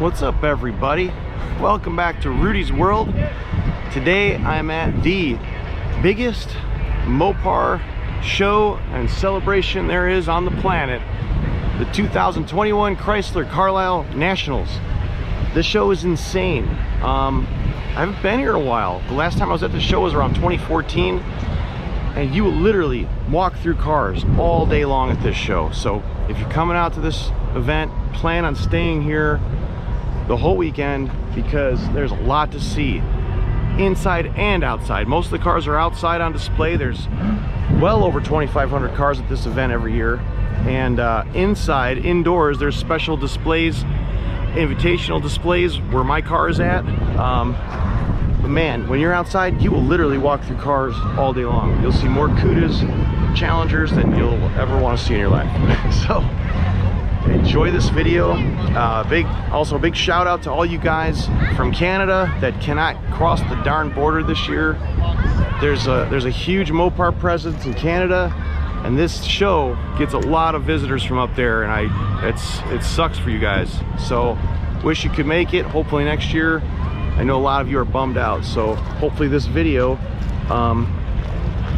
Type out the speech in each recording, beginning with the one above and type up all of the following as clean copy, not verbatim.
What's up, everybody? Welcome back to Rudy's World. Today I'm at the biggest Mopar show and celebration there is on the planet, the 2021 Chrysler Carlisle Nationals. This show is insane. I haven't been here in a while. The last time I was at the show was around 2014, and you will literally walk through cars all day long at this show. So if you're coming out to this event, plan on staying here the whole weekend because there's a lot to see inside and outside. Most of the cars are outside on display. There's well over 2,500 cars at this event every year, and inside, indoors, there's special displays, invitational displays where my car is at. But man, when you're outside, you will literally walk through cars all day long. You'll see more Cudas, Challengers than you'll ever want to see in your life. So enjoy this video. Also a big shout out to all you guys from Canada that cannot cross the darn border this year. There's a huge Mopar presence in Canada, and this show gets a lot of visitors from up there, and it sucks for you guys. So wish you could make it. Hopefully next year. I know a lot of you are bummed out, so hopefully this video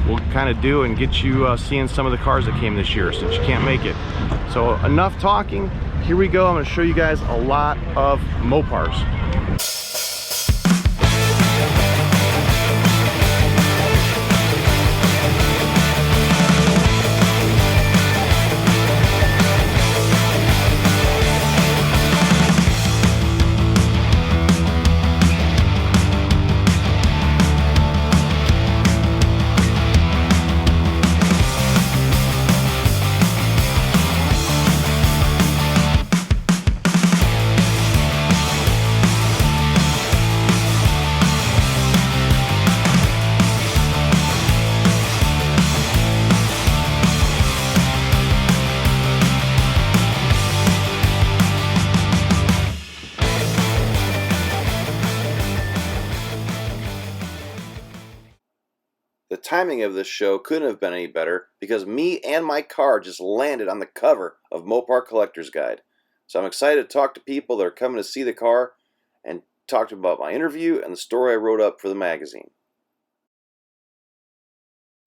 will kind of do and get you seeing some of the cars that came this year since you can't make it. So enough talking, here we go. I'm going to show you guys a lot of Mopars. The timing of this show couldn't have been any better because me and my car just landed on the cover of Mopar Collector's Guide. So I'm excited to talk to people that are coming to see the car and talk to them about my interview and the story I wrote up for the magazine.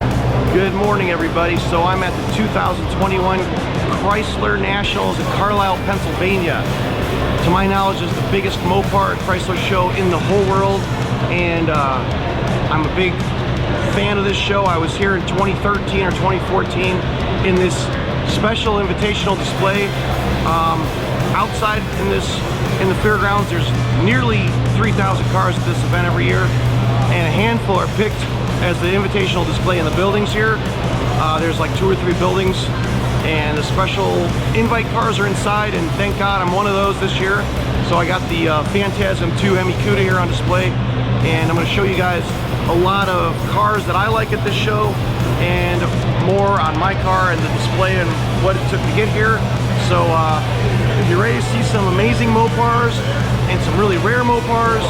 Good morning, everybody. So I'm at the 2021 Chrysler Nationals in Carlisle, Pennsylvania. To my knowledge, it's the biggest Mopar and Chrysler show in the whole world, and I'm a big fan of this show. I was here in 2013 or 2014 in this special invitational display. Outside in the fairgrounds, there's nearly 3,000 cars at this event every year, and a handful are picked as the invitational display in the buildings here. There's like 2 or 3 buildings, and the special invite cars are inside, and thank God I'm one of those this year. So I got the Phantasm 2 Hemi Cuda here on display, and I'm going to show you guys a lot of cars that I like at this show and more on my car and the display and what it took to get here. So if you're ready to see some amazing Mopars and some really rare Mopars,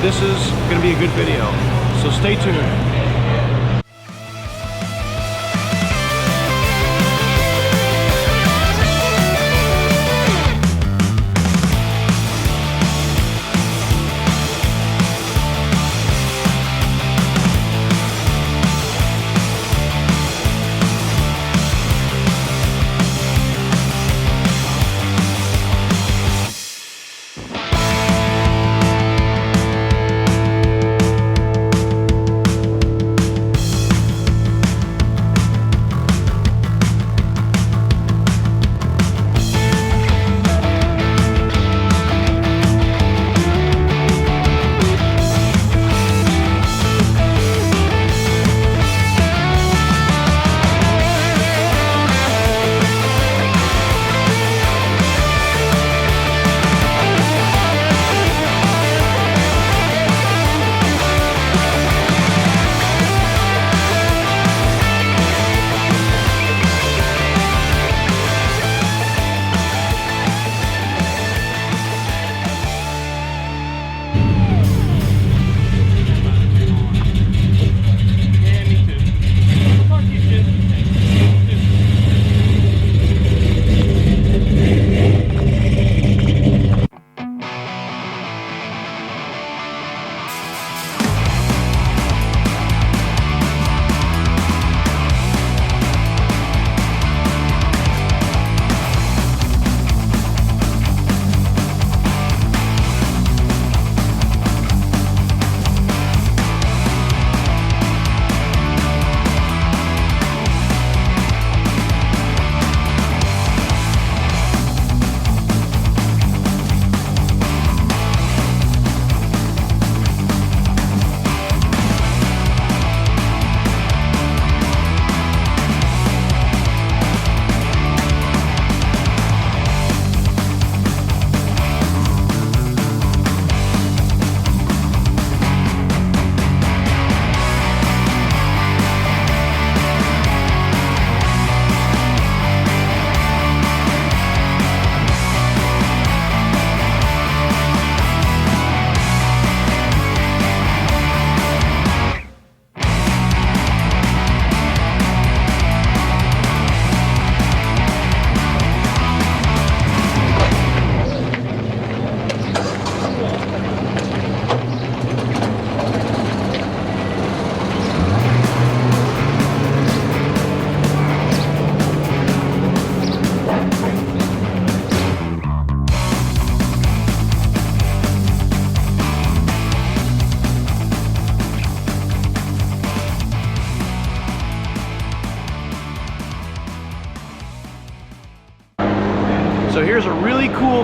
this is going to be a good video. So stay tuned.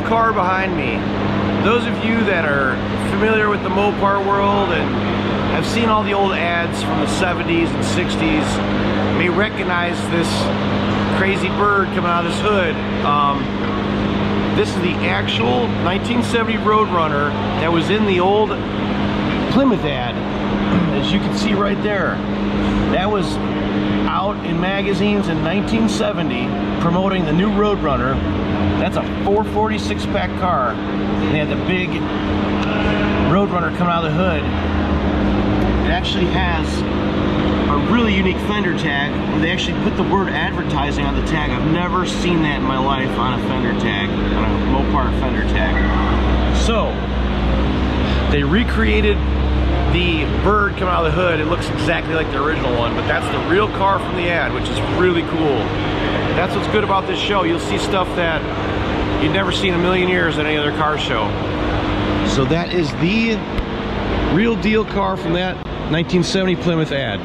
car behind me, those of you that are familiar with the Mopar world and have seen all the old ads from the 70s and 60s may recognize this crazy bird coming out of this hood. This is the actual 1970 Roadrunner that was in the old Plymouth ad, as you can see right there. That was out in magazines in 1970 promoting the new Roadrunner. That's a 446 pack car. They had the big Roadrunner coming out of the hood. It actually has a really unique fender tag where they actually put the word advertising on the tag. I've never seen that in my life on a fender tag, on a Mopar fender tag. So they recreated the bird coming out of the hood. It looks exactly like the original one, but that's the real car from the ad, which is really cool. That's what's good about this show. You'll see stuff that you'd never seen in a million years at any other car show. So that is the real deal car from that 1970 Plymouth ad.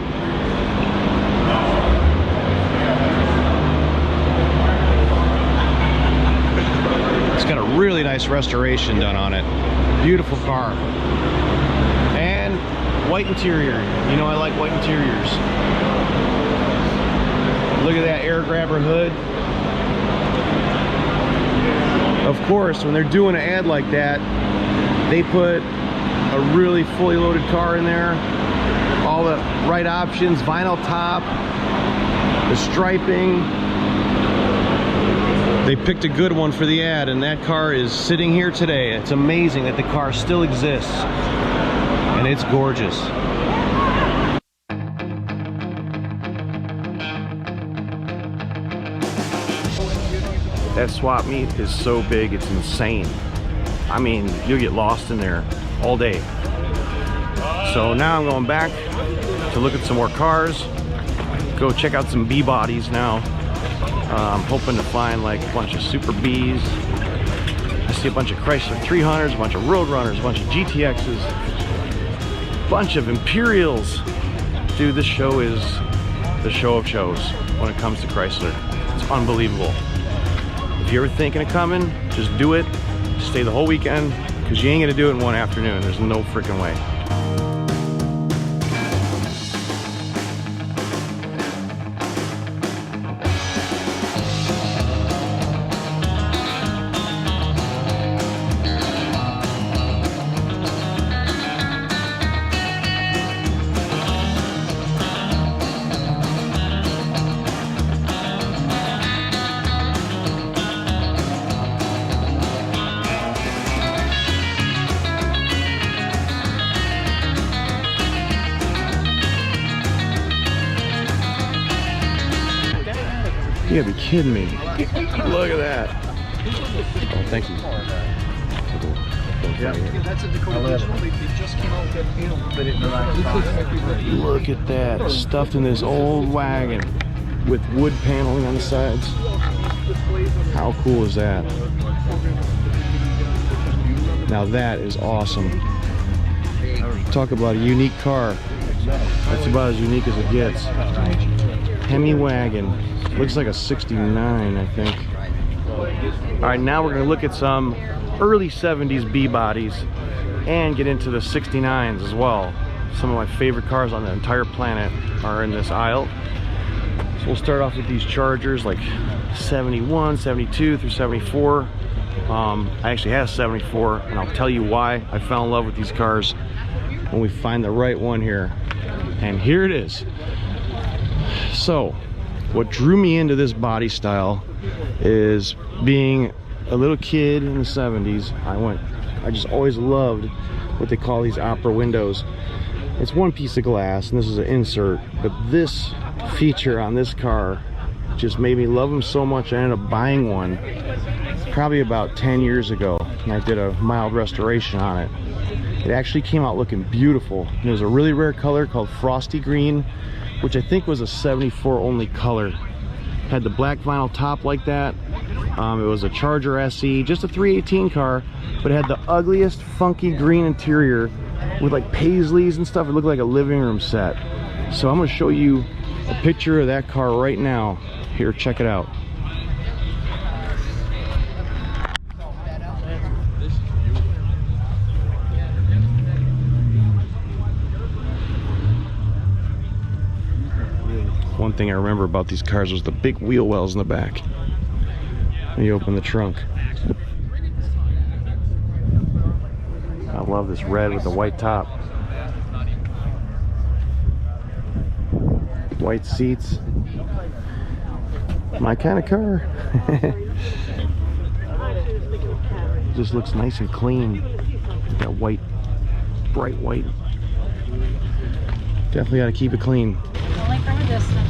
It's got a really nice restoration done on it. Beautiful car. And white interior. You know I like white interiors. Look at that air grabber hood. Of course, when they're doing an ad like that, they put a really fully loaded car in there. All the right options, vinyl top, the striping. They picked a good one for the ad, and that car is sitting here today. It's amazing that the car still exists, and it's gorgeous. That swap meet is so big, it's insane. I mean, you'll get lost in there all day. So now I'm going back to look at some more cars, go check out some B bodies now. I'm hoping to find like a bunch of Super Bs. I see a bunch of Chrysler 300s, a bunch of Roadrunners, a bunch of GTXs, a bunch of Imperials. Dude, this show is the show of shows when it comes to Chrysler. It's unbelievable. If you're ever thinking of coming, just do it. Stay the whole weekend, because you ain't gonna do it in one afternoon. There's no freaking way. You gotta be kidding me. Look at that. Oh, thank you. Yeah, that's a Dakota original. They just came out with that panel, but it Look at that. Stuffed in this old wagon with wood paneling on the sides. How cool is that? Now that is awesome. Talk about a unique car. That's about as unique as it gets. Hemi wagon. Looks like a 69, I think. Alright, now we're going to look at some early 70s B bodies and get into the 69s as well. Some of my favorite cars on the entire planet are in this aisle. So we'll start off with these Chargers, like 71, 72 through 74. I actually have 74, and I'll tell you why I fell in love with these cars when we find the right one here. And here it is. So what drew me into this body style is being a little kid in the 70s. I just always loved what they call these opera windows. It's one piece of glass and this is an insert, but this feature on this car just made me love them so much I ended up buying one probably about 10 years ago, and I did a mild restoration on it. It actually came out looking beautiful. It was a really rare color called Frosty Green, which I think was a 74 only color. Had the black vinyl top like that. It was a Charger SE, just a 318 car, but it had the ugliest funky green interior with like paisleys and stuff. It looked like a living room set. So I'm gonna show you a picture of that car right now. Here, check it out. one thing I remember about these cars was the big wheel wells in the back when you open the trunk. I love this red with the white top. White seats. My kind of car. Just looks nice and clean. That white, bright white. Definitely got to keep it clean. Only from a distance.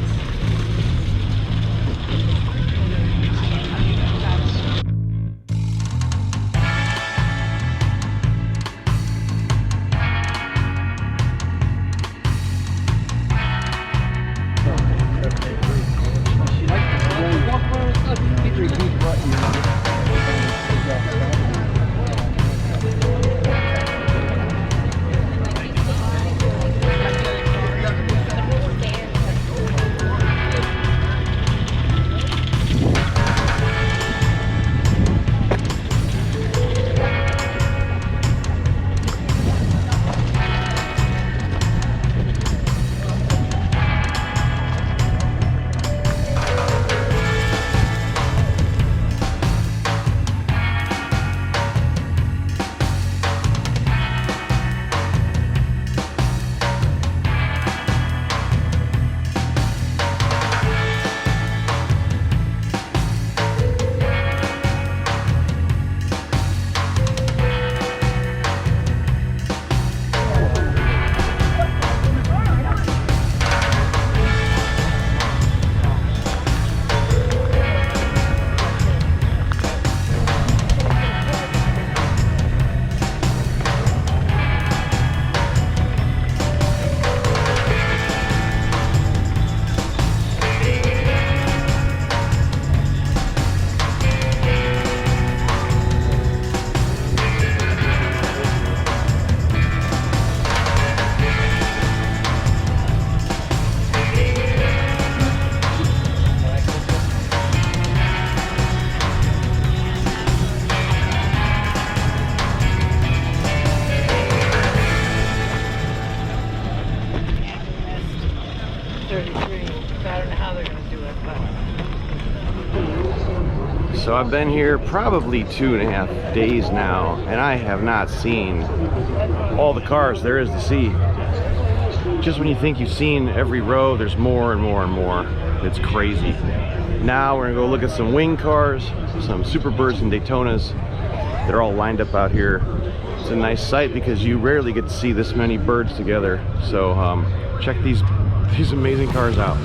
So I've been here probably 2.5 days now, and I have not seen all the cars there is to see. Just when you think you've seen every row, there's more and more and more. It's crazy. Now we're gonna go look at some wing cars, some Superbirds and Daytonas. They're all lined up out here. It's a nice sight because you rarely get to see this many birds together. So check these amazing cars out.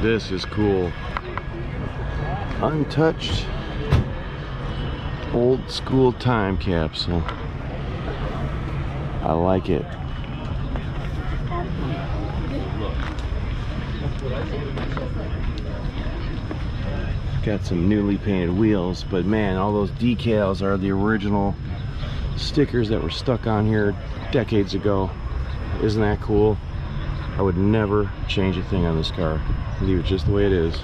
This is cool. Untouched old school time capsule. I like it. Got some newly painted wheels, but man, all those decals are the original stickers that were stuck on here decades ago. Isn't that cool? I would never change a thing on this car. Leave it just the way it is.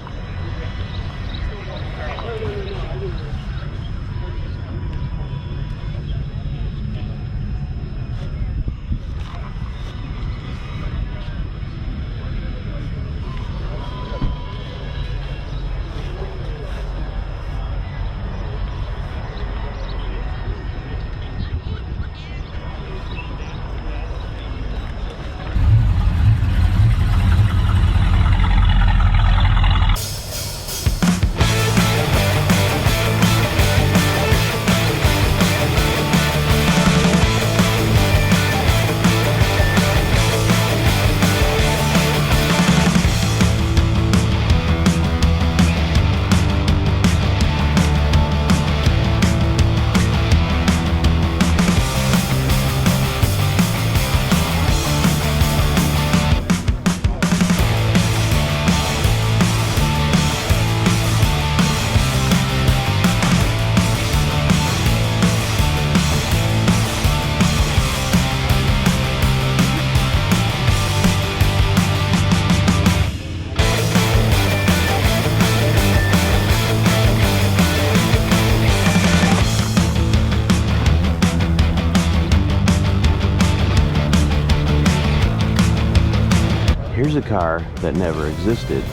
Here's a car that never existed.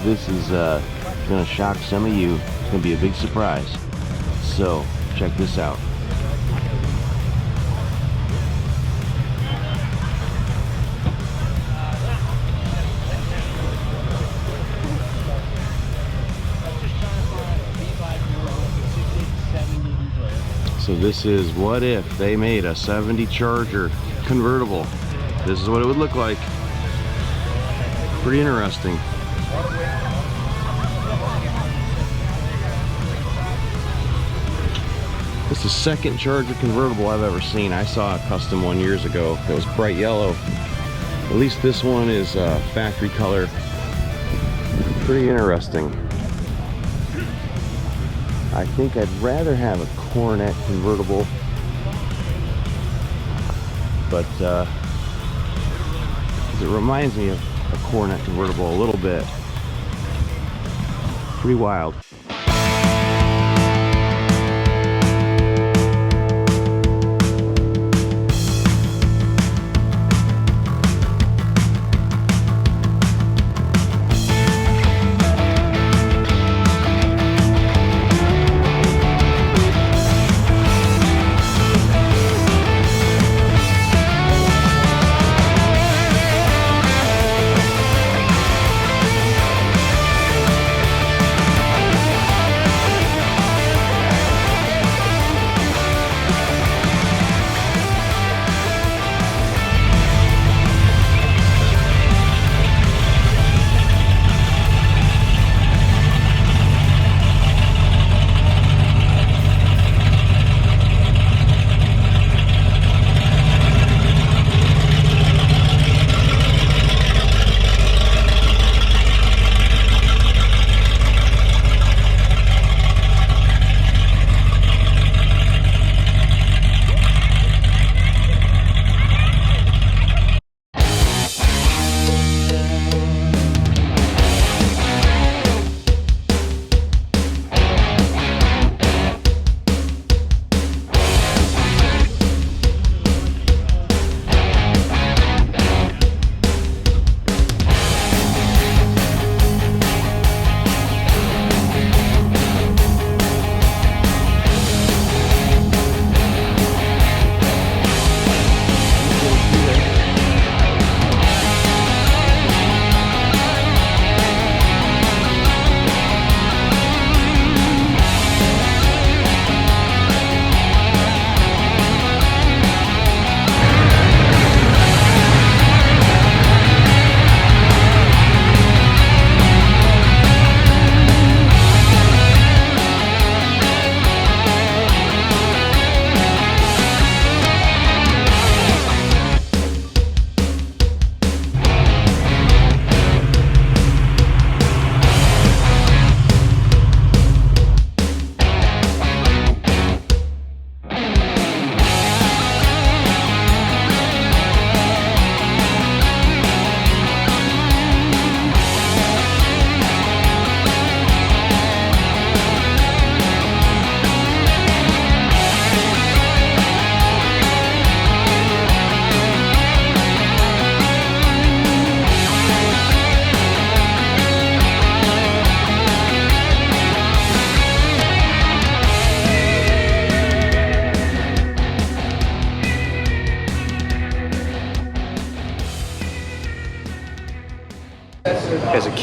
This is gonna shock some of you. It's gonna be a big surprise. So check this out. So this is what if they made a 70 Charger convertible. This is what it would look like. Pretty interesting. This is the second Charger convertible I've ever seen. I saw a custom one years ago. It was bright yellow. At least this one is factory color. Pretty interesting. I think I'd rather have a Coronet convertible, but it reminds me of a Coronet convertible a little bit. Pretty wild.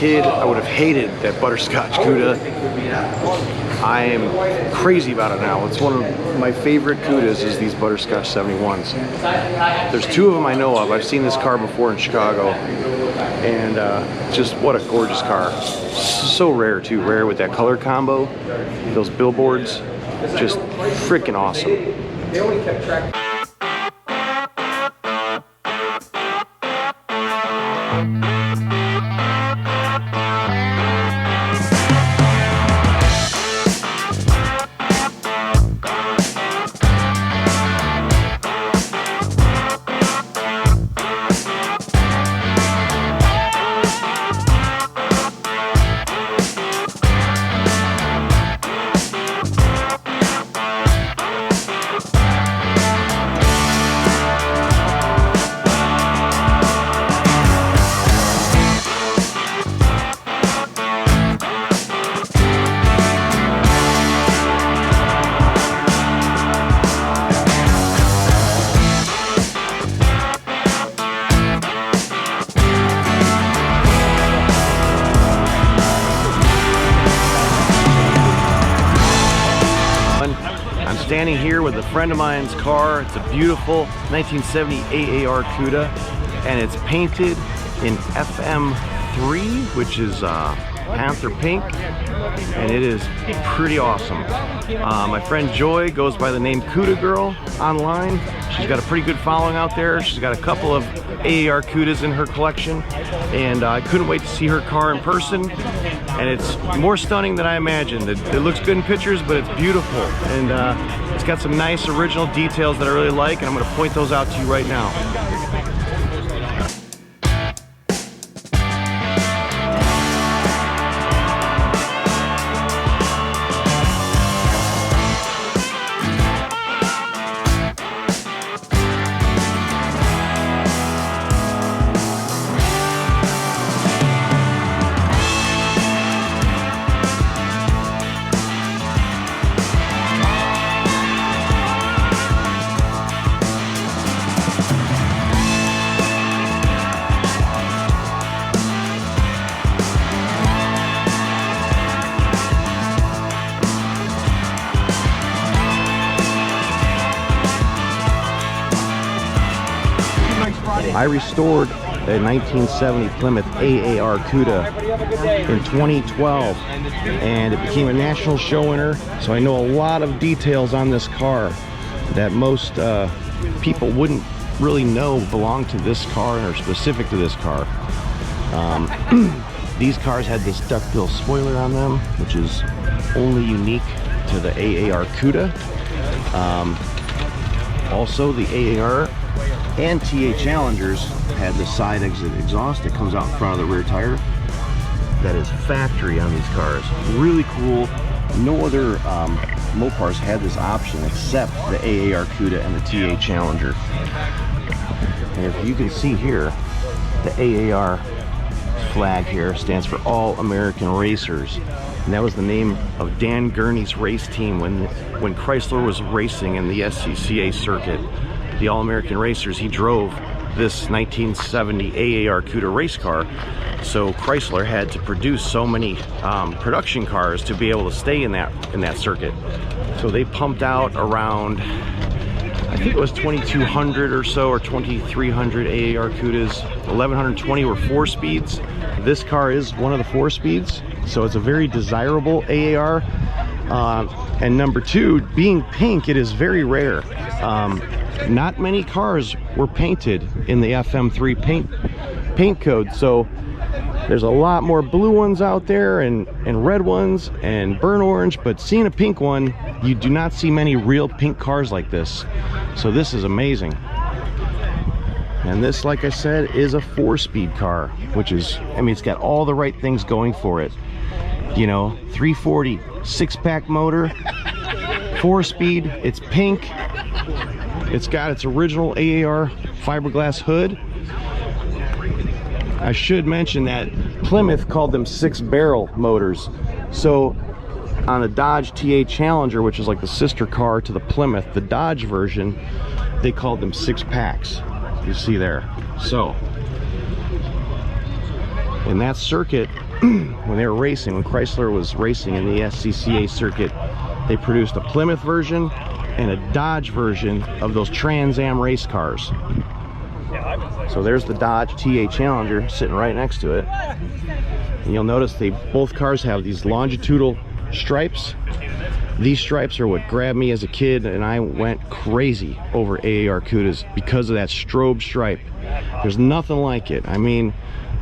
kid, I would have hated that butterscotch Cuda. I am crazy about it now. It's one of my favorite Cudas is these butterscotch 71s. There's two of them I know of. I've seen this car before in Chicago, and just what a gorgeous car. So rare too, rare with that color combo, those billboards, just freaking awesome. They only kept track. Standing here with a friend of mine's car. It's a beautiful 1970 AAR Cuda, and it's painted in FM3, which is Panther Pink, and it is pretty awesome. My friend Joy goes by the name Cuda Girl online. She's got a pretty good following out there. She's got a couple of AAR Cudas in her collection, and I couldn't wait to see her car in person. And it's more stunning than I imagined. It looks good in pictures, but it's beautiful, and it's got some nice original details that I really like, and I'm going to point those out to you right now. I restored a 1970 Plymouth AAR Cuda in 2012, and it became a national show winner, so I know a lot of details on this car that most people wouldn't really know belong to this car or specific to this car. These cars had this duckbill spoiler on them, which is only unique to the AAR Cuda. Also, the AAR and TA Challengers had the side exit exhaust that comes out in front of the rear tire. That is factory on these cars. Really cool. No other Mopars had this option except the AAR Cuda and the TA Challenger. And if you can see here, the AAR flag here stands for All American Racers. And that was the name of Dan Gurney's race team when Chrysler was racing in the SCCA circuit. The All American Racers, he drove this 1970 AAR Cuda race car, so Chrysler had to produce so many production cars to be able to stay in that circuit. So they pumped out around, I think it was 2,200 or so, or 2,300 AAR Cudas. 1,120 were 4-speeds. This car is one of the 4-speeds, so it's a very desirable AAR. And number two, being pink, it is very rare. Not many cars were painted in the FM3 paint code, so there's a lot more blue ones out there and red ones and burnt orange, but seeing a pink one, you do not see many real pink cars like this. So this is amazing. And this, like I said, is a 4-speed car, which is, I mean, it's got all the right things going for it. You know, 340 6-pack motor, 4-speed, it's pink. It's got its original AAR fiberglass hood. I should mention that Plymouth called them 6-barrel motors. So on the Dodge TA Challenger, which is like the sister car to the Plymouth, the Dodge version, they called them 6-packs. You see there. So In that circuit, when they were racing, when Chrysler was racing in the SCCA circuit, they produced a Plymouth version and a Dodge version of those Trans Am race cars. So there's the Dodge TA Challenger sitting right next to it. And you'll notice both cars have these longitudinal stripes. These stripes are what grabbed me as a kid, and I went crazy over AAR Cudas because of that strobe stripe. There's nothing like it. I mean,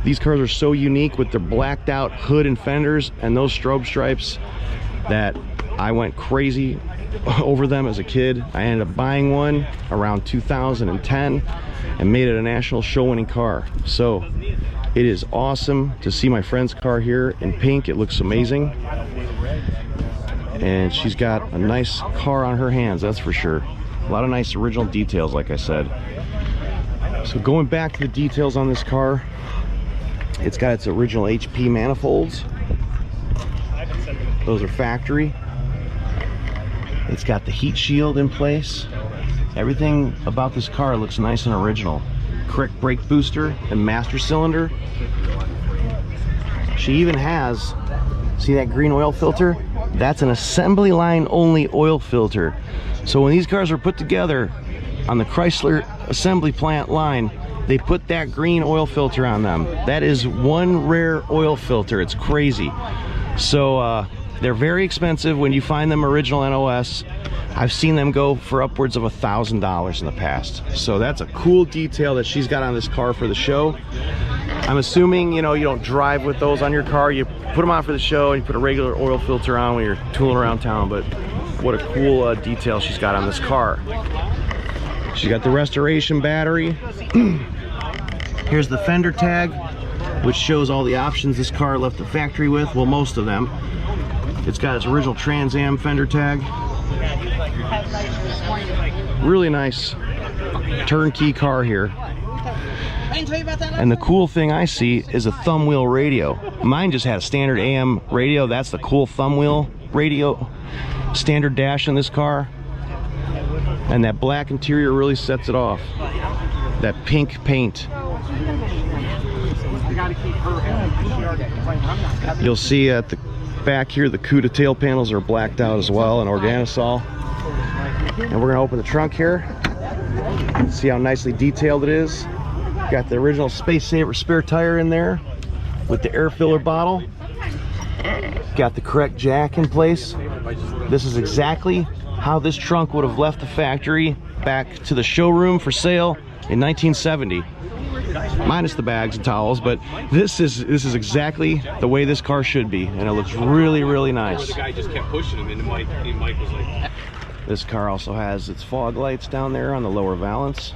these cars are so unique with their blacked out hood and fenders and those strobe stripes that I went crazy over them as a kid. I ended up buying one around 2010 and made it a national show winning car. So it is awesome to see my friend's car here in pink. It looks amazing. And she's got a nice car on her hands, that's for sure. A lot of nice original details, like I said. So going back to the details on this car, it's got its original HP manifolds. Those are factory. It's got the heat shield in place. Everything about this car looks nice and original. Correct brake booster and master cylinder. She even has, see that green oil filter? That's an assembly line only oil filter. So when these cars were put together on the Chrysler assembly plant line, they put that green oil filter on them. That is one rare oil filter. It's crazy. So they're very expensive when you find them original NOS. I've seen them go for upwards of $1,000 in the past. So that's a cool detail that she's got on this car for the show. I'm assuming, you know, you don't drive with those on your car. You put them on for the show and you put a regular oil filter on when you're tooling around town. But what a cool detail she's got on this car. She's got the restoration battery. Here's the fender tag, which shows all the options this car left the factory with. Well, most of them. It's got its original Trans Am fender tag. Really nice turnkey car here. And the cool thing I see is a thumb wheel radio. Mine just had a standard AM radio. That's the cool thumb wheel radio. Standard dash in this car. And that black interior really sets it off. That pink paint. You'll see at the back here the Cuda tail panels are blacked out as well in Organosol. And we're gonna open the trunk here. See how nicely detailed it is. Got the original Space Saver spare tire in there with the air filler bottle. Got the correct jack in place. This is exactly how this trunk would have left the factory back to the showroom for sale in 1970. Minus the bags and towels, but this is exactly the way this car should be, and it looks really, really nice. The guy just kept pushing him, and Mike was like... This car also has its fog lights down there on the lower valance.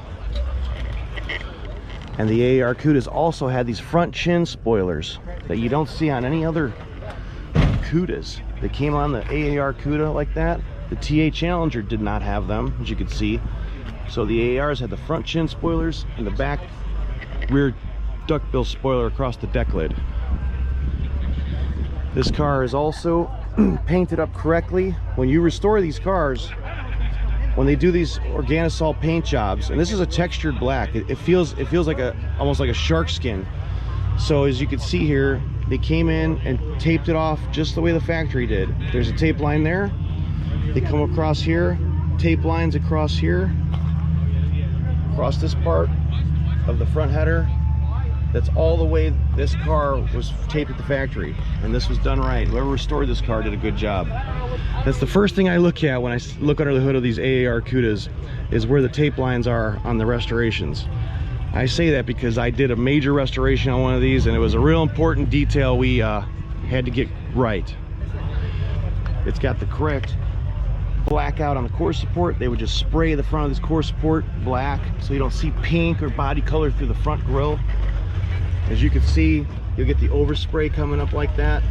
And the AAR Cudas also had these front chin spoilers that you don't see on any other Cudas. They came on the AAR Cuda like that. The TA Challenger did not have them, as you can see. So the AARs had the front chin spoilers and the back rear duckbill spoiler across the deck lid. This car is also painted up correctly. When you restore these cars, when they do these Organosol paint jobs, and this is a textured black, it feels like almost like a shark skin. So as you can see here, they came in and taped it off just the way the factory did. There's a tape line there. They come across here, tape lines across here, across this part of the front header. That's all the way this car was taped at the factory, and this was done right. Whoever restored this car did a good job. That's the first thing I look at when I look under the hood of these AAR Cudas, is where the tape lines are on the restorations. I say that because I did a major restoration on one of these, and it was a real important detail we had to get right. It's got the correct blackout on the core support. They would just spray the front of this core support black so you don't see pink or body color through the front grille. As you can see, you'll get the overspray coming up like that.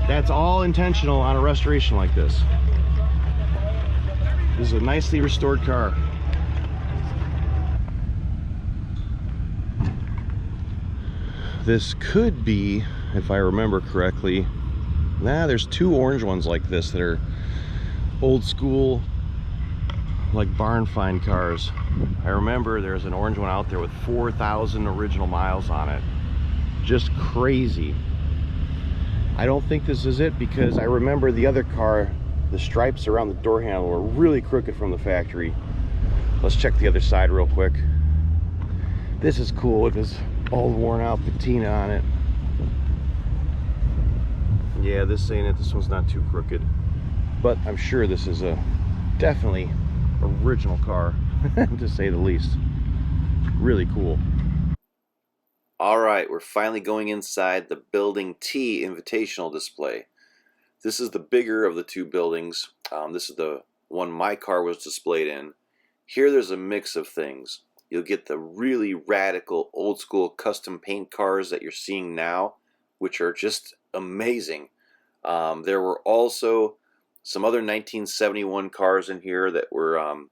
That's all intentional on a restoration like this. This is a nicely restored car. This could be, if I remember correctly, there's two orange ones like this that are old school, like barn find cars. I remember there's an orange one out there with 4,000 original miles on it. just crazy. I don't think this is it because I remember the other car, the stripes around the door handle were really crooked from the factory. Let's check the other side real quick. This is cool with this old worn out patina on it. Yeah, this ain't it. This one's not too crooked, but I'm sure this is a definitely original car to say the least. Really cool. All right, we're finally going inside the Building T Invitational Display. This is the bigger of the two buildings. This is the one my car was displayed in. Here there's a mix of things. You'll get the really radical old school custom paint cars that you're seeing now, which are just amazing. There were also some other 1971 cars in here that were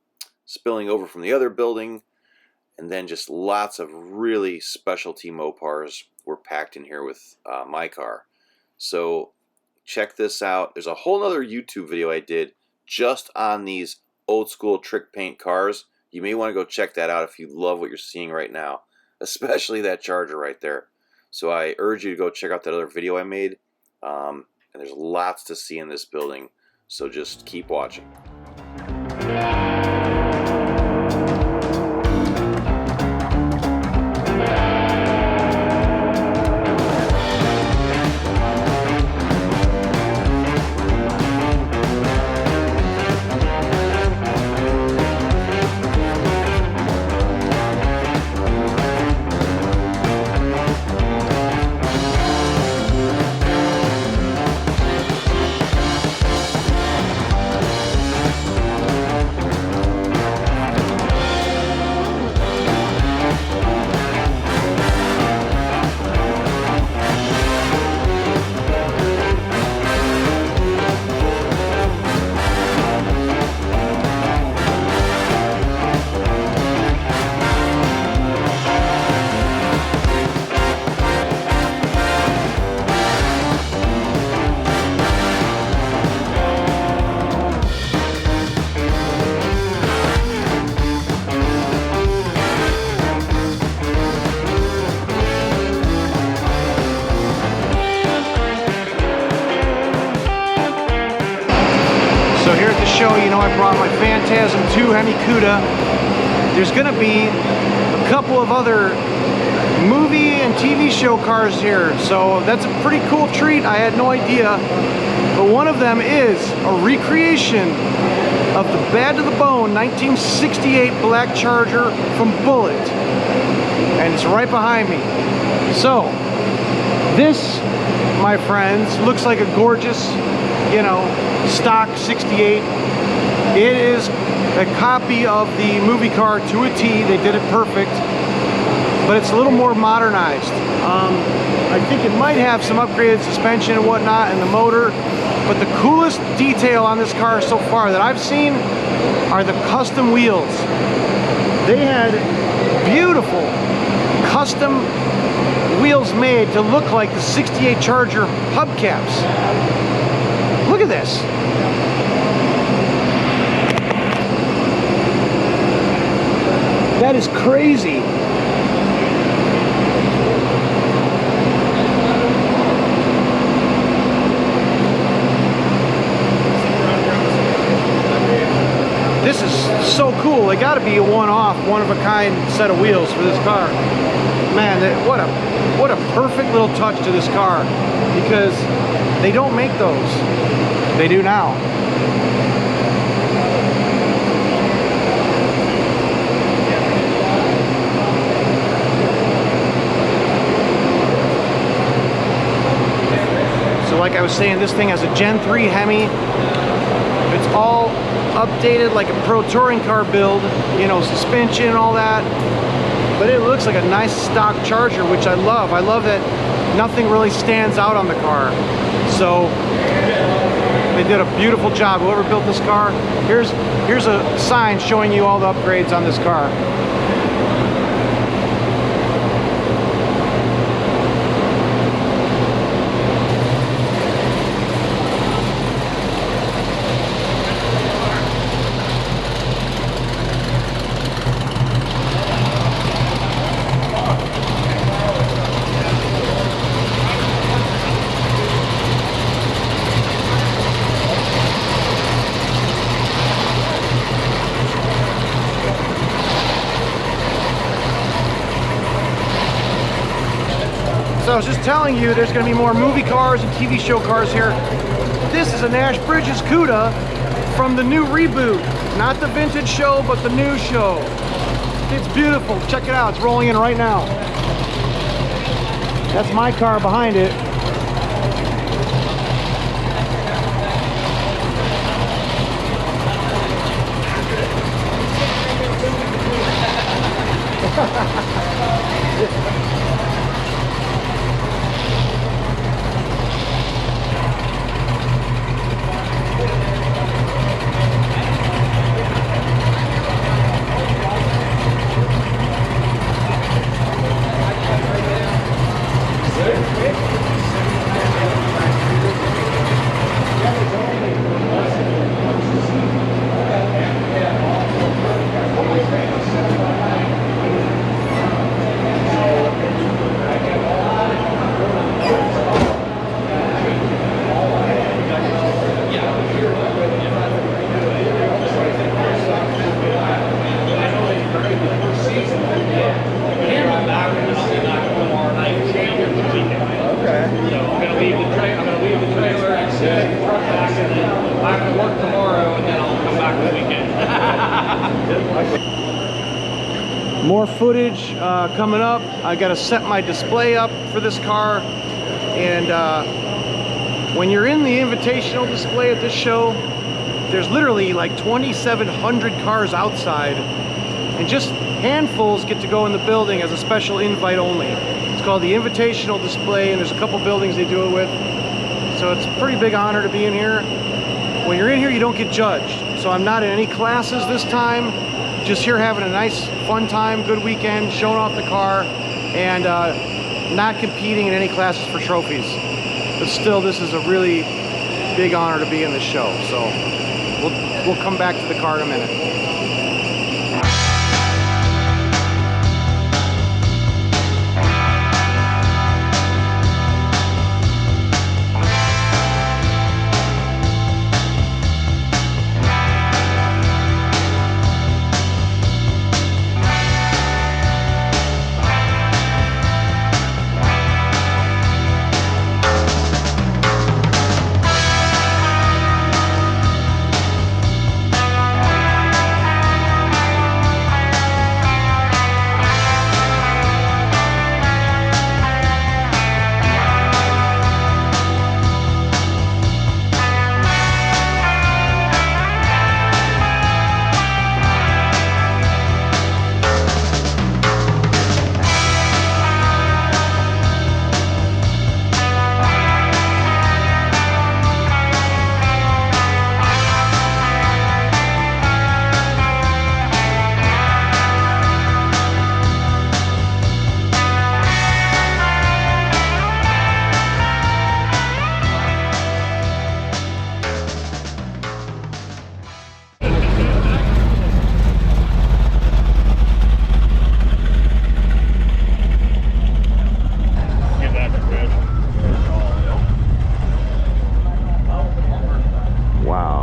spilling over from the other building. And then just lots of really specialty Mopars were packed in here with my car. So check this out. There's a whole other YouTube video I did just on these old school trick paint cars. You may want to go check that out if you love what you're seeing right now, especially that Charger right there. So I urge you to go check out that other video I made. And there's lots to see in this building, so just keep watching. Show, you know, I brought my Phantasm 2 Hemi Cuda. There's going to be a couple of other movie and TV show cars here, so that's a pretty cool treat. I had no idea, but one of them is a recreation of the Bad to the Bone 1968 black Charger from Bullitt, and it's right behind me. So this, my friends, looks like a gorgeous, you know, stock 68. It is a copy of the movie car to a T. They did it perfect, but it's a little more modernized. I think it might have some upgraded suspension and whatnot and the motor, but the coolest detail on this car so far that I've seen are the custom wheels. They had beautiful custom wheels made to look like the 68 Charger hubcaps. Look at this. That is crazy. This is so cool. It got to be a one-off, one-of-a-kind set of wheels for this car. Man, what a perfect little touch to this car, because they don't make those. They do now. So like I was saying, this thing has a Gen 3 Hemi. It's all updated like a pro touring car build, you know, suspension and all that. But it looks like a nice stock Charger, which I love. I love that nothing really stands out on the car. So they did a beautiful job. Whoever built this car, here's a sign showing you all the upgrades on this car. I was just telling you, there's going to be more movie cars and TV show cars here. This is a Nash Bridges Cuda from the new reboot. Not the vintage show, but the new show. It's beautiful. Check it out. It's rolling in right now. That's my car behind it. More footage coming up. I got to set my display up for this car, and when you're in the invitational display at this show, there's literally like 2,700 cars outside, and just handfuls get to go in the building as a special invite only. It's called the Invitational Display, and there's a couple buildings they do it with, so it's a pretty big honor to be in here. When you're in here, you don't get judged, so I'm not in any classes this time. Just here having a nice fun time, good weekend, showing off the car, and not competing in any classes for trophies. But still, this is a really big honor to be in this show. So we'll come back to the car in a minute.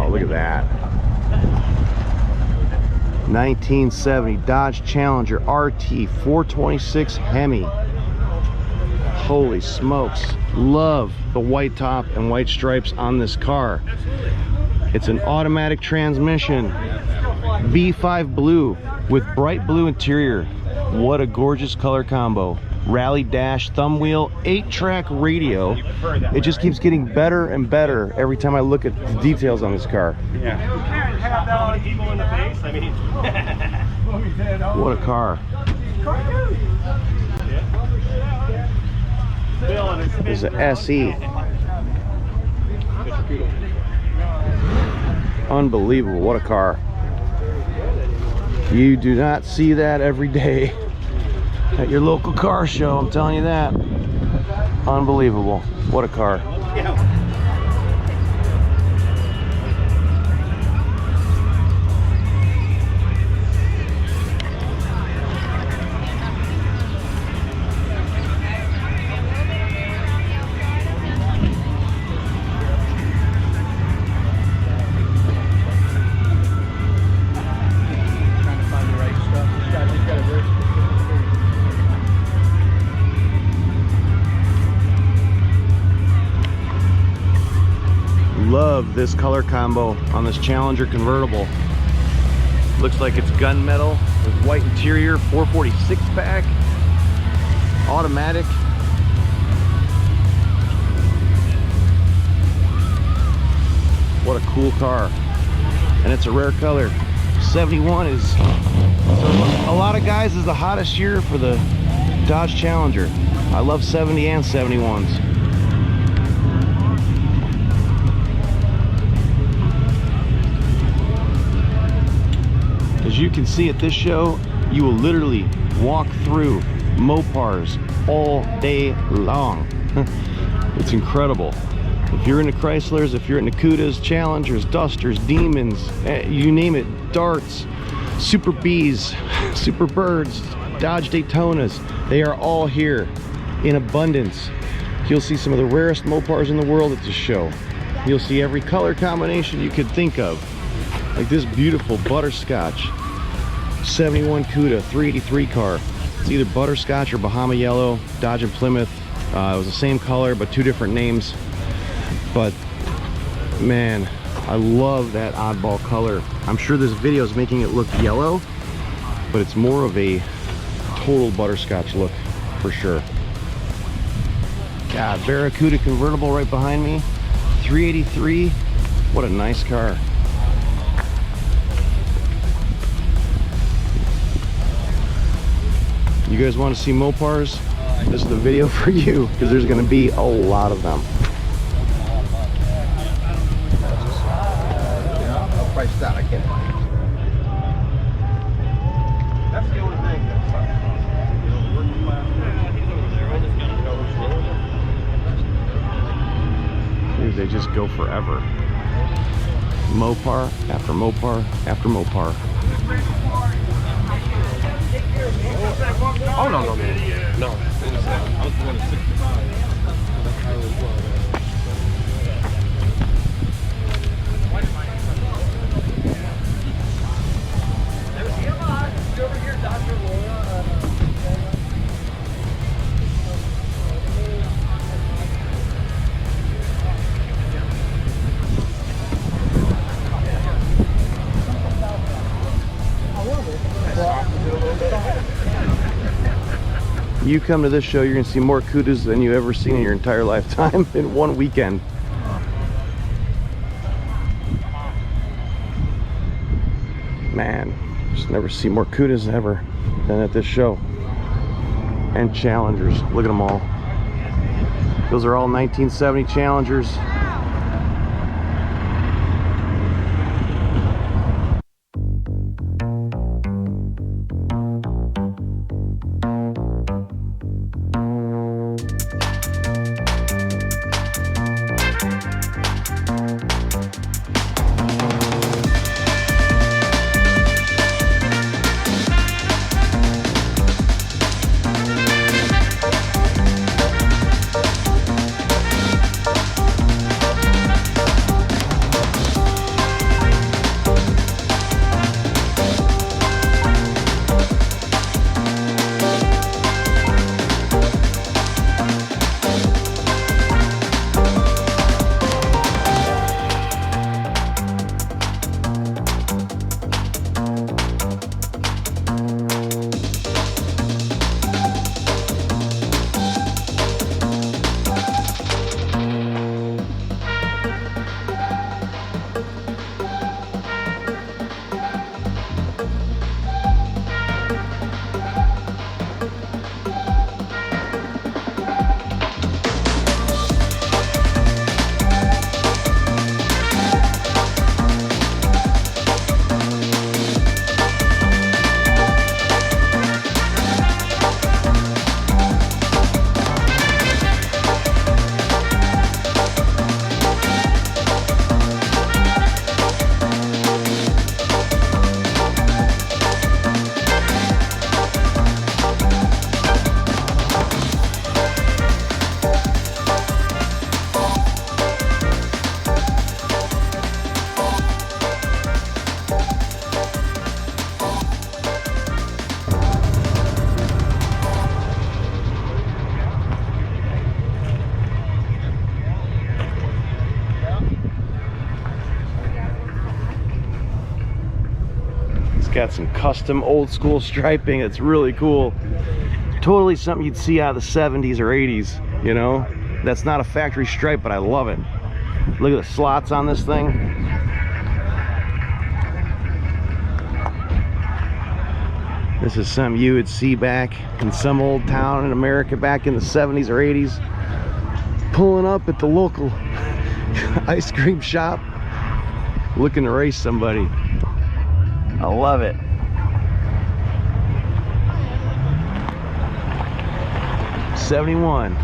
Look at that. 1970 Dodge Challenger RT 426 Hemi. Holy smokes. Love the white top and white stripes on this car. It's an automatic transmission. B5 blue with bright blue interior. What a gorgeous color combo. Rally dash, thumb wheel, 8-track radio. It just keeps getting better and better every time I look at the details on this car. Yeah. You can't have that on people in the face. I mean, what a car. This is an SE. Unbelievable. What a car. You do not see that every day at your local car show, I'm telling you that. Unbelievable. What a car. love this color combo on this Challenger convertible. Looks like it's gunmetal with white interior, 446 pack, automatic. What a cool car. And it's a rare color. 71 is, a lot of guys, is the hottest year for the Dodge Challenger. I love 70 and 71s. As you can see at this show, you will literally walk through Mopars all day long. It's incredible. If you're into Chryslers, if you're into Cudas, Challengers, Dusters, Demons, you name it, Darts, Super Bs, Super Birds, Dodge Daytonas, they are all here in abundance. You'll see some of the rarest Mopars in the world at this show. You'll see every color combination you could think of. Like this beautiful butterscotch 71 Cuda 383 car. It's either butterscotch or Bahama yellow, Dodge and Plymouth. It was the same color but two different names. But man, I love that oddball color. I'm sure this video is making it look yellow, but it's more of a total butterscotch look for sure. God, Barracuda convertible right behind me, 383. What a nice car. You guys want to see Mopars? This is the video for you, because there's going to be a lot of them. Priced out, I can't find it. That's the only thing that's working class. Dude, they just go forever. Mopar after Mopar after Mopar. Oh, no. No. I was born at 65. You come to this show, you're gonna see more Cudas than you've ever seen in your entire lifetime in one weekend. Man, just never see more Cudas ever than at this show. And Challengers, look at them all. Those are all 1970 Challengers. got some custom old school striping. It's really cool. Totally something you'd see out of the 70s or 80s, you know? That's not a factory stripe, but I love it. Look at the slots on this thing. This is something you would see back in some old town in America back in the 70s or 80s. Pulling up at the local ice cream shop, looking to race somebody. I love it. '71.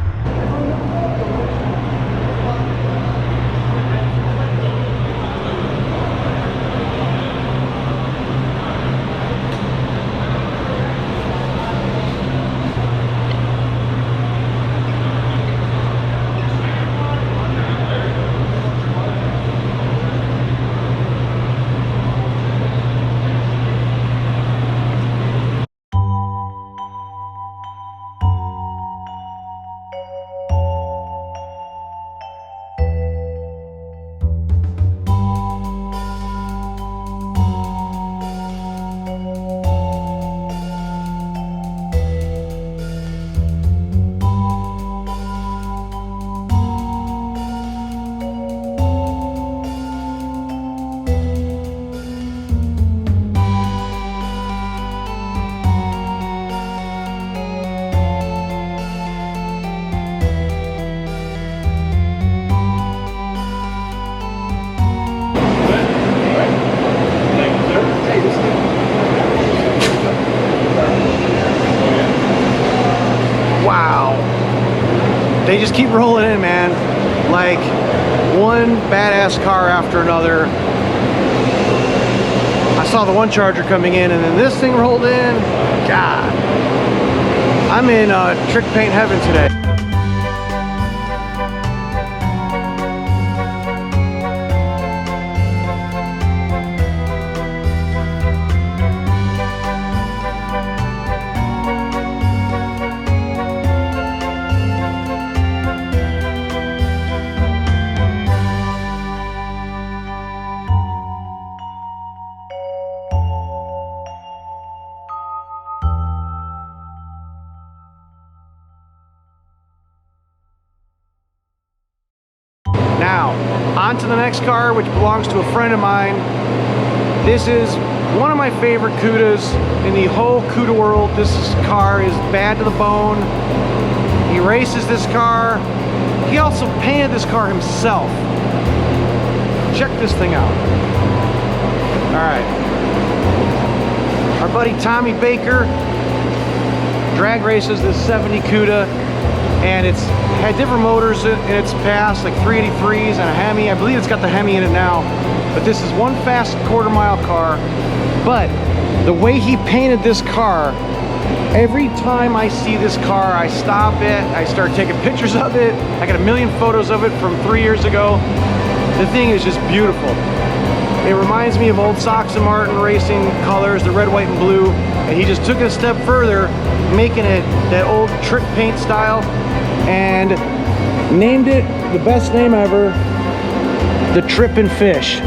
They just keep rolling in, man. Like one badass car after another. I saw the one Charger coming in, and then this thing rolled in. God, I'm in trick paint heaven today. Now, on to the next car, which belongs to a friend of mine. This is one of my favorite Cudas in the whole Cuda world. This car is bad to the bone. He races this car. He also painted this car himself. Check this thing out. All right. Our buddy Tommy Baker drag races this 70 Cuda, and it's had different motors in its past, like 383s and a Hemi. I believe it's got the Hemi in it now, but this is one fast quarter-mile car. But the way he painted this car, every time I see this car, I stop it, I start taking pictures of it. I got a million photos of it from 3 years ago. The thing is just beautiful. It reminds me of old Sox and Martin racing colors, the red, white, and blue. And he just took it a step further, making it that old trick paint style, and named it the best name ever, the Trippin' Fish.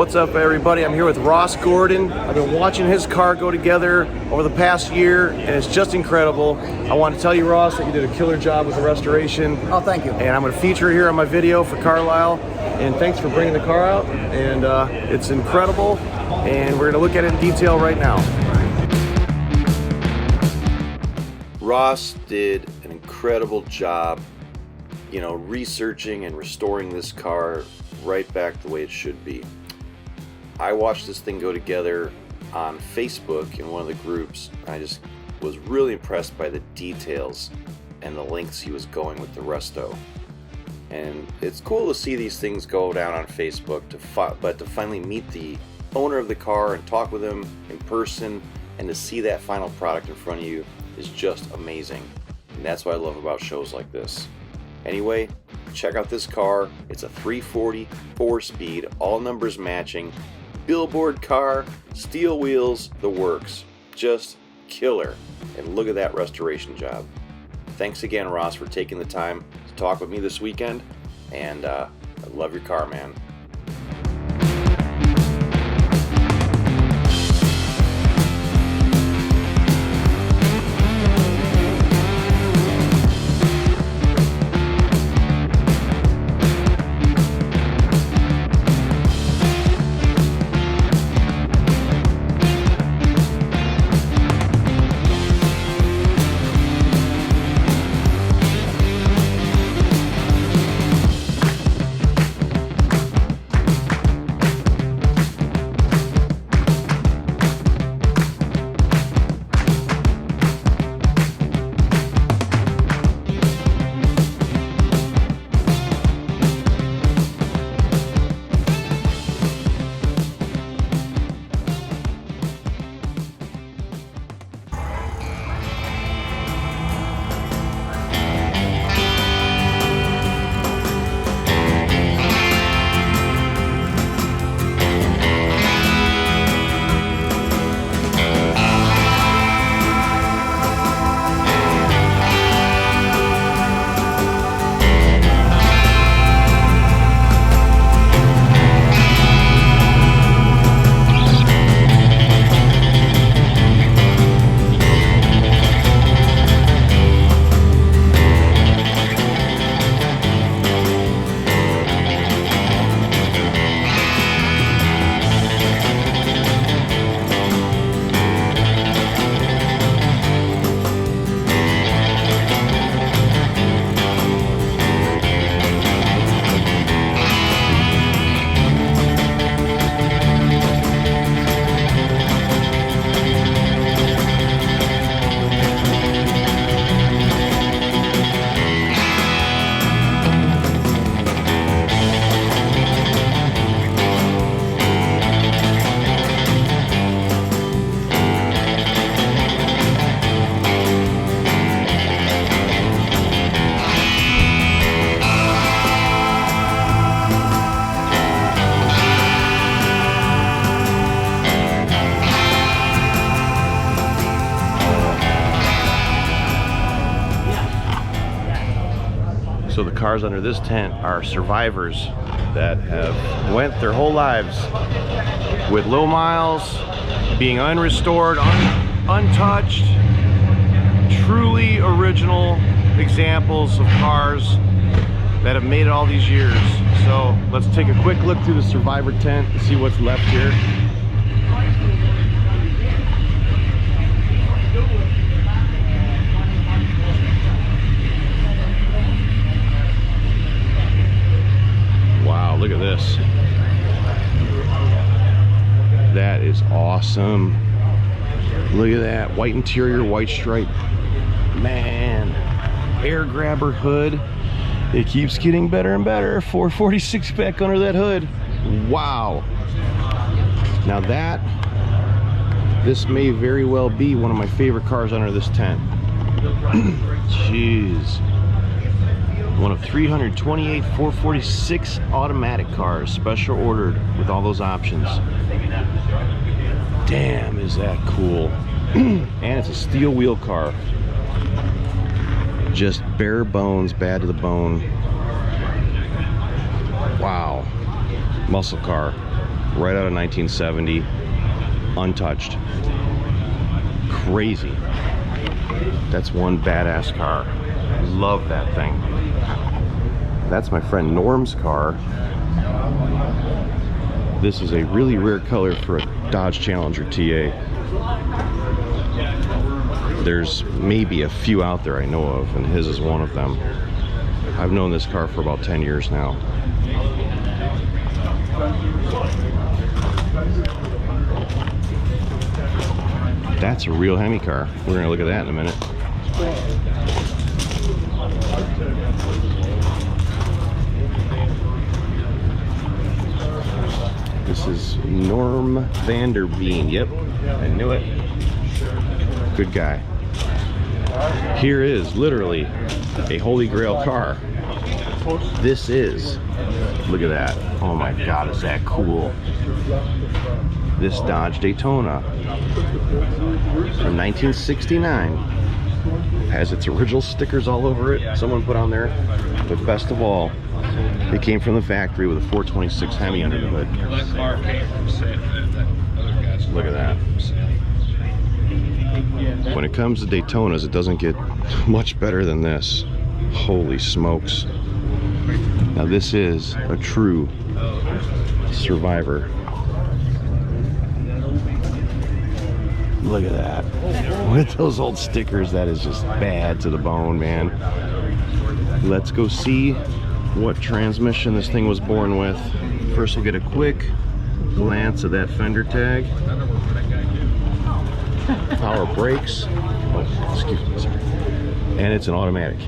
What's up, everybody? I'm here with Ross Gordon. I've been watching his car go together over the past year, and it's just incredible. I want to tell you, Ross, that you did a killer job with the restoration. Oh, thank you. And I'm going to feature it here on my video for Carlisle. And thanks for bringing the car out. And it's incredible. And we're going to look at it in detail right now. Ross did an incredible job, you know, researching and restoring this car right back the way it should be. I watched this thing go together on Facebook in one of the groups. I just was really impressed by the details and the lengths he was going with the resto. And it's cool to see these things go down on Facebook, but to finally meet the owner of the car and talk with him in person and to see that final product in front of you is just amazing. And that's what I love about shows like this. Anyway, check out this car. It's a 340 4-speed, all numbers matching, billboard car, steel wheels, the works. Just killer. And look at that restoration job. Thanks again, Ross, for taking the time to talk with me this weekend. And I love your car, man. So the cars under this tent are survivors that have went their whole lives with low miles, being unrestored, untouched, truly original examples of cars that have made it all these years. So let's take a quick look through the survivor tent and see what's left here. Wow, look at this. That is awesome. Look at that, white interior, white stripe. Man, air grabber hood. It keeps getting better and better. 446 spec under that hood. Wow. Now this may very well be one of my favorite cars under this tent. Jeez. One of 328 446 automatic cars, special ordered with all those options. Damn, is that cool. And it's a steel wheel car. Just bare bones, bad to the bone. Wow. Muscle car. right out of 1970, untouched. Crazy. That's one badass car. Love that thing. That's my friend Norm's car. This is a really rare color for a Dodge Challenger TA. There's maybe a few out there I know of, and his is one of them. I've known this car for about 10 years now. That's a real Hemi car. We're gonna look at that in a minute. This is Norm Vanderbeen. Yep, I knew it. Good guy. Here is literally a holy grail car. This is, look at that. Oh my God, is that cool? This Dodge Daytona from 1969 has its original stickers all over it. Someone put on there, but best of all, it came from the factory with a 426 Hemi under the hood. That car came from that other guy's. Look at that. When it comes to Daytonas, it doesn't get much better than this. Holy smokes. Now this is a true survivor. Look at that. With those old stickers, that is just bad to the bone, man. Let's go see what transmission this thing was born with. First we'll get a quick glance of that fender tag. Power brakes. Oh, excuse me, sorry. And it's an automatic.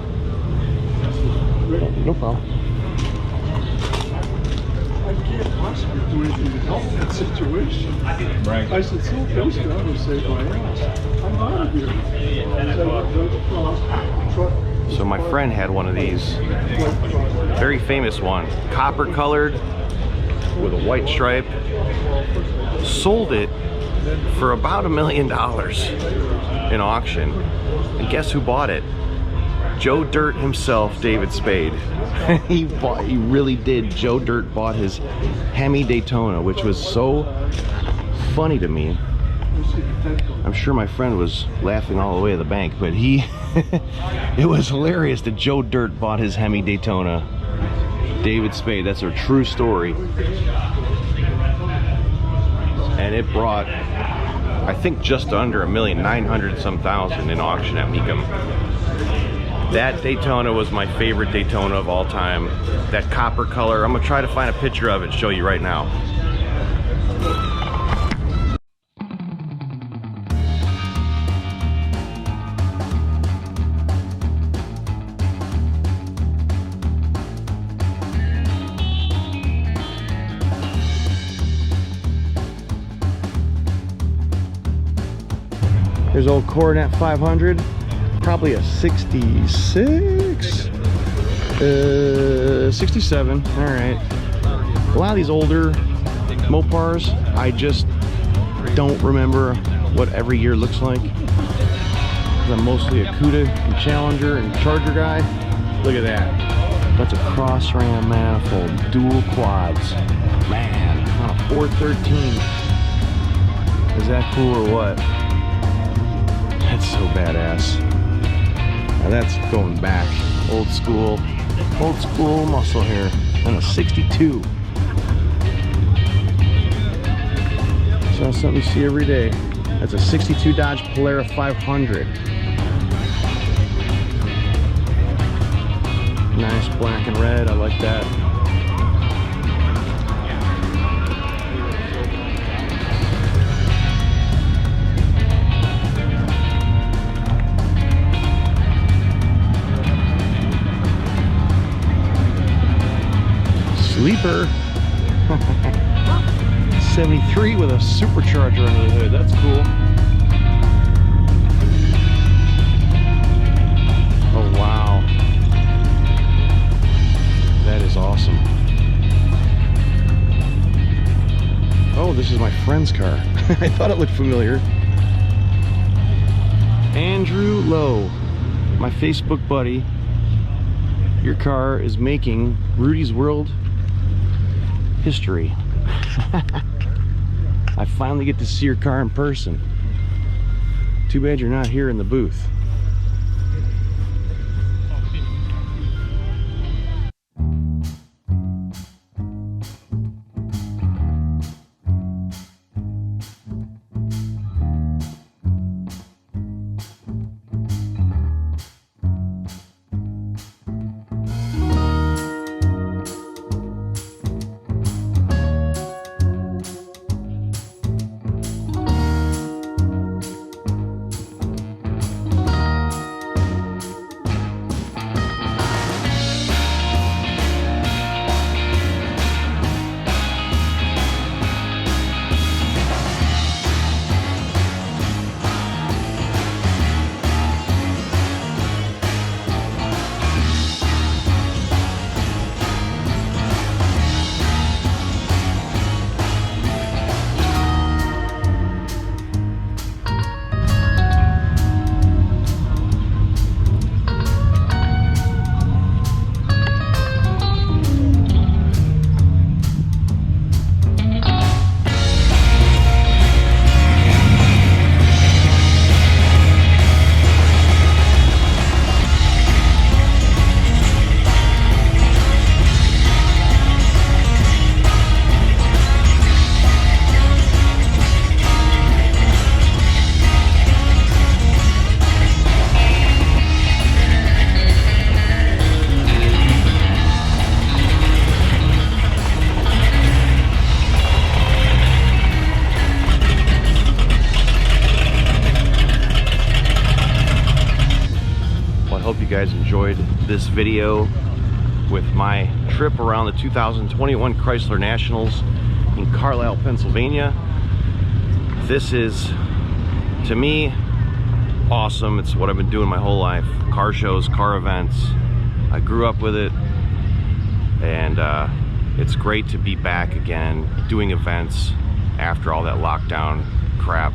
No problem. I can't possibly do anything to help that situation. Right. I said, so close to that would save my ass. I'm out of here. So I drove across, truck. So my friend had one of these, very famous one, copper colored with a white stripe. Sold it for about $1 million in auction. And guess who bought it? Joe Dirt himself, David Spade. He really did. Joe Dirt bought his Hemi Daytona, which was so funny to me. I'm sure my friend was laughing all the way to the bank, but it was hilarious that Joe Dirt bought his Hemi Daytona. David Spade, that's a true story. And it brought, I think, just under $1,900,000 in auction at Mecum. That Daytona was my favorite Daytona of all time. That copper color. I'm gonna try to find a picture of it and show you right now. There's old Coronet 500. Probably a 66, 67. All right. A lot of these older Mopars, I just don't remember what every year looks like. I'm mostly a Cuda and Challenger and Charger guy. Look at that. That's a cross ram manifold, dual quads. Man, on a 413. Is that cool or what? That's so badass. Now that's going back, old school muscle here, and a 62. So that's something you see every day. That's a 62 Dodge Polara 500. Nice black and red, I like that. Sleeper. 73 with a supercharger under the hood. That's cool. Oh wow. That is awesome. Oh, this is my friend's car. I thought it looked familiar. Andrew Lowe, my Facebook buddy. Your car is making Rudy's World history. I finally get to see your car in person. Too bad you're not here in the booth. Hope you guys enjoyed this video with my trip around the 2021 Chrysler Nationals in Carlisle, Pennsylvania. This is, to me, awesome. It's what I've been doing my whole life. Car shows, car events. I grew up with it, and it's great to be back again doing events after all that lockdown crap,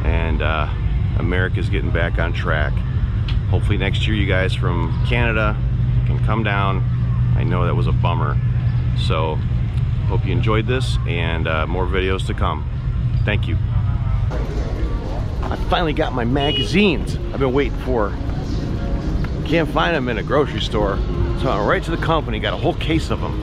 and America's getting back on track. Hopefully next year you guys from Canada can come down. I know that was a bummer. So hope you enjoyed this, and more videos to come. Thank you. I finally got my magazines I've been waiting for. Can't find them in a grocery store. So I went right to the company, got a whole case of them.